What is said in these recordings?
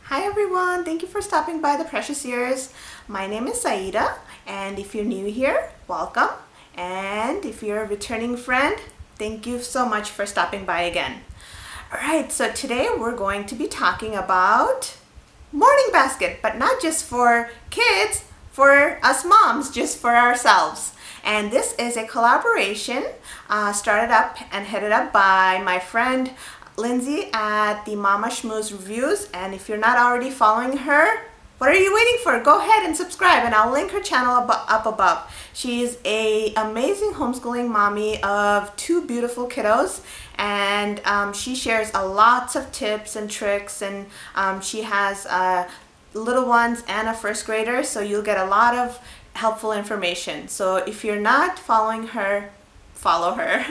Hi everyone, thank you for stopping by the Precious Ears. My name is Saida, and if you're new here, welcome. And if you're a returning friend, thank you so much for stopping by again. Alright, so today we're going to be talking about morning basket, but not just for kids, for us moms, just for ourselves. And this is a collaboration started up and headed up by my friend Lindsay at the Mama Schmooze Reviews. And if you're not already following her, what are you waiting for? Go ahead and subscribe, and I'll link her channel up above. She's an amazing homeschooling mommy of two beautiful kiddos, and she shares lots of tips and tricks, and she has little ones and a first grader, so you'll get a lot of helpful information. So if you're not following her, follow her.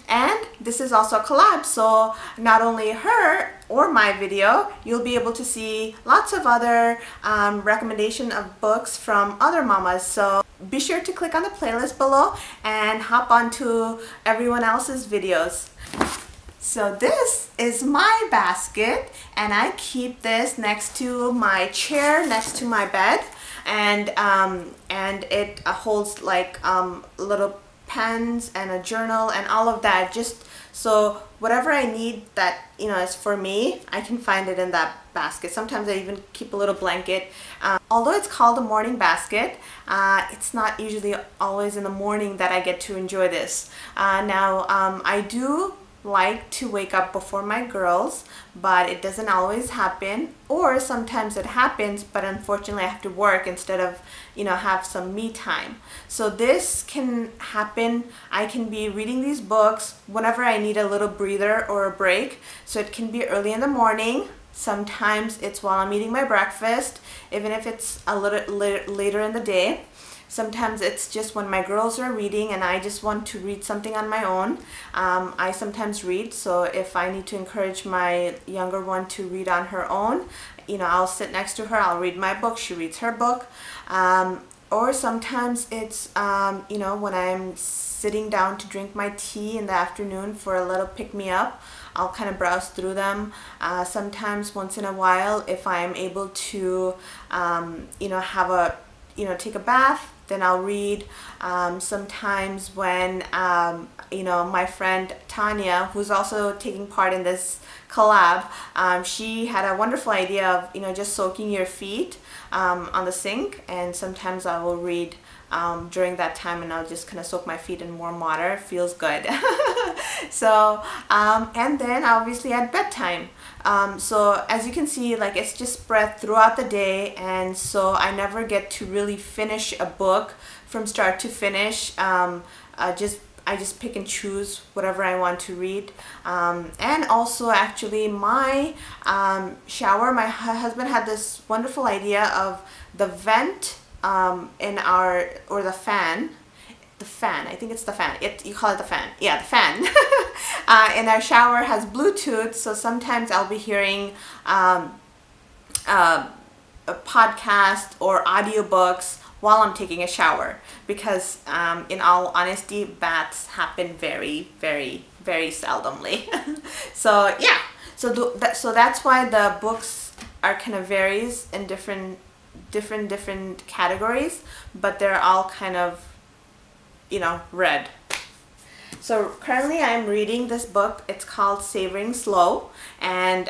And this is also a collab, so not only her or my video, you'll be able to see lots of other recommendation of books from other mamas. So be sure to click on the playlist below and hop onto everyone else's videos. So this is my basket, and I keep this next to my chair, next to my bed, and it holds like little pens and a journal and all of that, just so whatever I need that is for me, I can find it in that basket. Sometimes I even keep a little blanket. Although it's called a morning basket, it's not usually always in the morning that I get to enjoy this. I do like to wake up before my girls, but it doesn't always happen, or sometimes it happens, but unfortunately I have to work instead of have some me time. So this can happen. I can be reading these books whenever I need a little breather or a break. So it can be early in the morning, sometimes it's while I'm eating my breakfast, even if it's a little later in the day. Sometimes it's just when my girls are reading and I just want to read something on my own. I sometimes read, so if I need to encourage my younger one to read on her own, I'll sit next to her, I'll read my book, she reads her book. Or sometimes it's, when I'm sitting down to drink my tea in the afternoon for a little pick-me-up, I'll kind of browse through them. Sometimes once in a while, if I'm able to, take a bath, then I'll read. Sometimes when, my friend Tanya, who's also taking part in this collab, she had a wonderful idea of, just soaking your feet on the sink, and sometimes I will read during that time, and I'll just kind of soak my feet in warm water. It feels good. So, and then obviously at bedtime. So as you can see, like, it's just spread throughout the day, and so I never get to really finish a book from start to finish. I just pick and choose whatever I want to read. And also, actually, my shower, my husband had this wonderful idea of the vent or the fan. The fan, I think it's the fan. You call it the fan. Yeah, the fan. And our shower has Bluetooth, so sometimes I'll be hearing a podcast or audiobooks while I'm taking a shower, because in all honesty, baths happen very, very, very seldomly. So yeah, so that's why the books are kind of varies in different categories, but they're all kind of read. So currently I'm reading this book. It's called Savoring Slow, and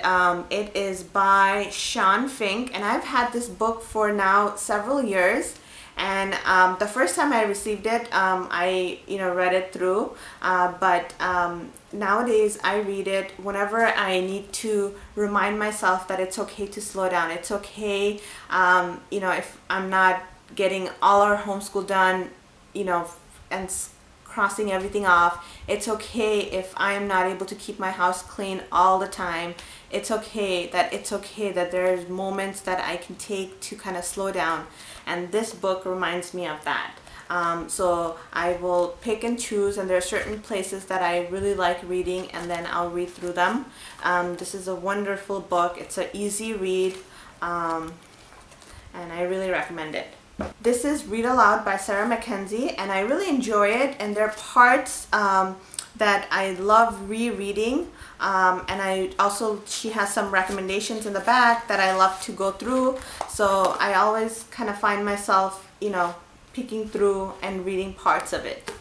it is by Sean Fink, and I've had this book for now several years. And the first time I received it, I read it through, but nowadays I read it whenever I need to remind myself that it's okay to slow down. It's okay, if I'm not getting all our homeschool done, and crossing everything off. It's okay if I am not able to keep my house clean all the time. It's okay that there's moments that I can take to kind of slow down, and this book reminds me of that. So I will pick and choose, and there are certain places that I really like reading, and then I'll read through them. This is a wonderful book. It's an easy read, and I really recommend it. This is Read Aloud by Sarah Mackenzie, and I really enjoy it, and there are parts that I love rereading, and she has some recommendations in the back that I love to go through. So I always kind of find myself, you know, picking through and reading parts of it.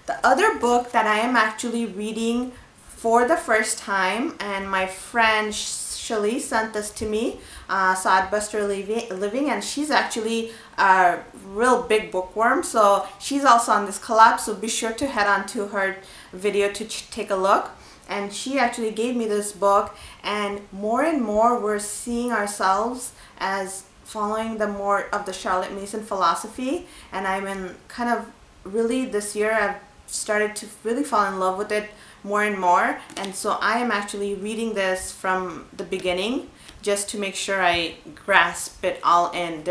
The other book that I am actually reading for the first time, and my friend Shelly sent this to me, Sodbuster Living, and she's actually a real big bookworm, so she's also on this collab, so be sure to head on to her video to take a look. And she actually gave me this book, and more we're seeing ourselves as following the more of the Charlotte Mason philosophy, and I'm in kind of really this year I've started to really fall in love with it more and more, and so I am actually reading this from the beginning just to make sure I grasp it all in.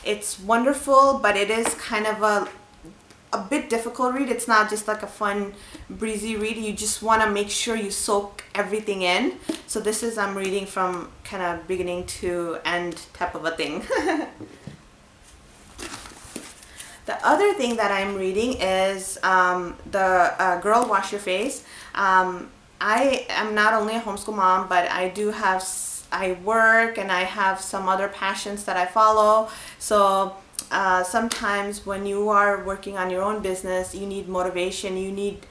It's wonderful, but it is kind of a bit difficult read. It's not just like a fun breezy read. You just want to make sure you soak everything in. So this is, I'm reading from kind of beginning to end type of a thing. The other thing that I'm reading is the Girl Wash Your Face. I am not only a homeschool mom, but I work and I have some other passions that I follow. So sometimes when you are working on your own business, you need motivation. You need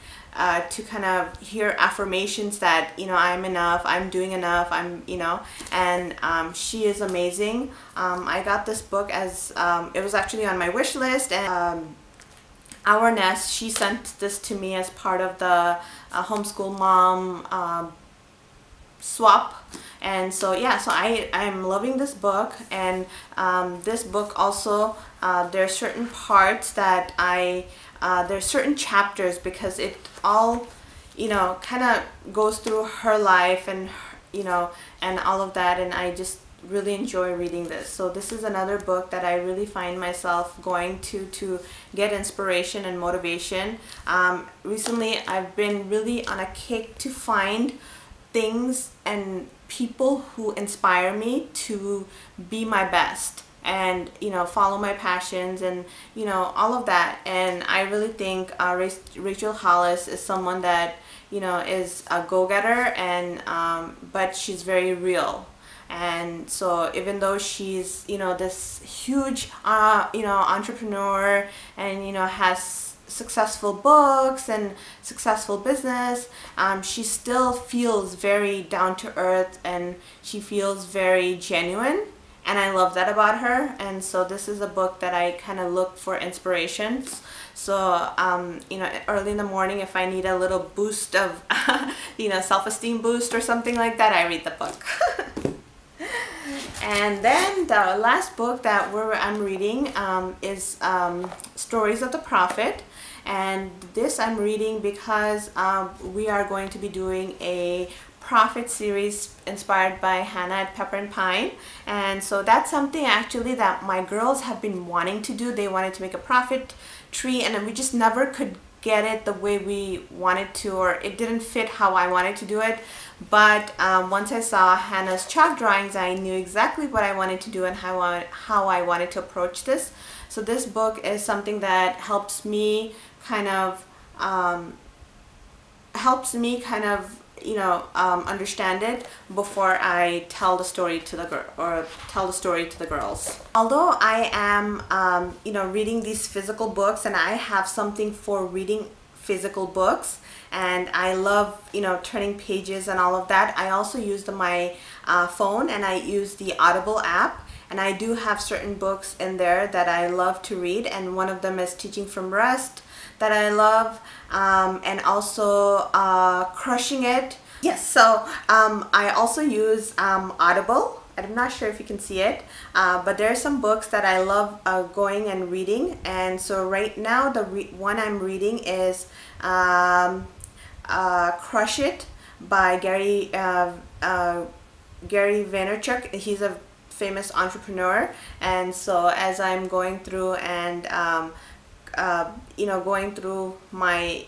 to kind of hear affirmations that, you know, I'm enough, I'm doing enough, you know, and she is amazing. I got this book as, it was actually on my wish list, and Our Nest, she sent this to me as part of the homeschool mom swap. And so yeah, so I'm loving this book, and this book also, there are certain parts that there's certain chapters, because it all, you know, kind of goes through her life and, you know, and all of that, and I just really enjoy reading this. So this is another book that I really find myself going to get inspiration and motivation. Recently I've been really on a kick to find things and people who inspire me to be my best, and, you know, follow my passions, and, you know, all of that. And I really think Rachel Hollis is someone that, you know, is a go-getter, and but she's very real. And so even though she's, you know, this huge you know, entrepreneur, and, you know, has successful books and successful business, she still feels very down to earth, and she feels very genuine, and I love that about her. And so this is a book that I kind of look for inspirations. So you know, early in the morning, if I need a little boost of you know, self-esteem boost or something like that, I read the book. And then the last book that I'm reading is Stories of the Prophet. And this I'm reading because we are going to be doing a prophet series inspired by Hannah at Pepper and Pine. And so that's something actually that my girls have been wanting to do. They wanted to make a prophet tree, and we just never could get it the way we wanted to, or it didn't fit how I wanted to do it. But once I saw Hannah's chalk drawings, I knew exactly what I wanted to do and how I wanted to approach this. So this book is something that helps me kind of you know, understand it before I tell the story to the girls. Although I am you know, reading these physical books, and I have something for reading physical books, and I love, you know, turning pages and all of that, I also use my phone, and I use the Audible app, and I do have certain books in there that I love to read, and one of them is Teaching from Rest that I love, and also Crushing It. Yes, so I also use Audible. I'm not sure if you can see it, but there are some books that I love going and reading. And so right now the one I'm reading is Crush It by Gary Vaynerchuk. He's a famous entrepreneur, and so as I'm going through and you know, going through my,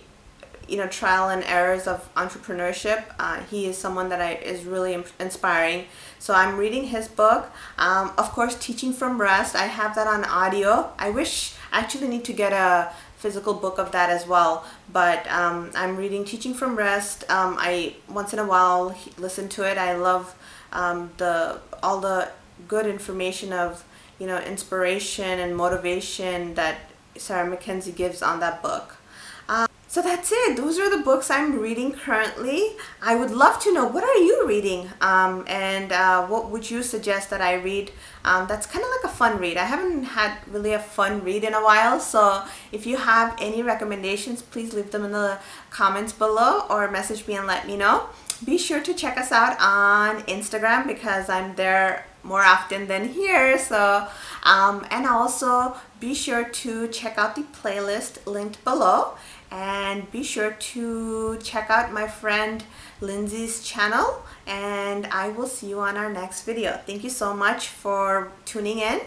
you know, trial and errors of entrepreneurship, he is someone that is really inspiring. So I'm reading his book. Of course, Teaching from Rest, I have that on audio. I actually need to get a physical book of that as well. But I'm reading Teaching from Rest. I once in a while listen to it. I love all the good information of, you know, inspiration and motivation that Sarah Mackenzie gives on that book. So that's it. Those are the books I'm reading currently. I would love to know, what are you reading? And what would you suggest that I read? That's kind of like a fun read. I haven't had really a fun read in a while. So if you have any recommendations, please leave them in the comments below or message me and let me know. Be sure to check us out on Instagram because I'm there more often than here. So and also be sure to check out the playlist linked below, and be sure to check out my friend Lindsay's channel, and I will see you on our next video. Thank you so much for tuning in,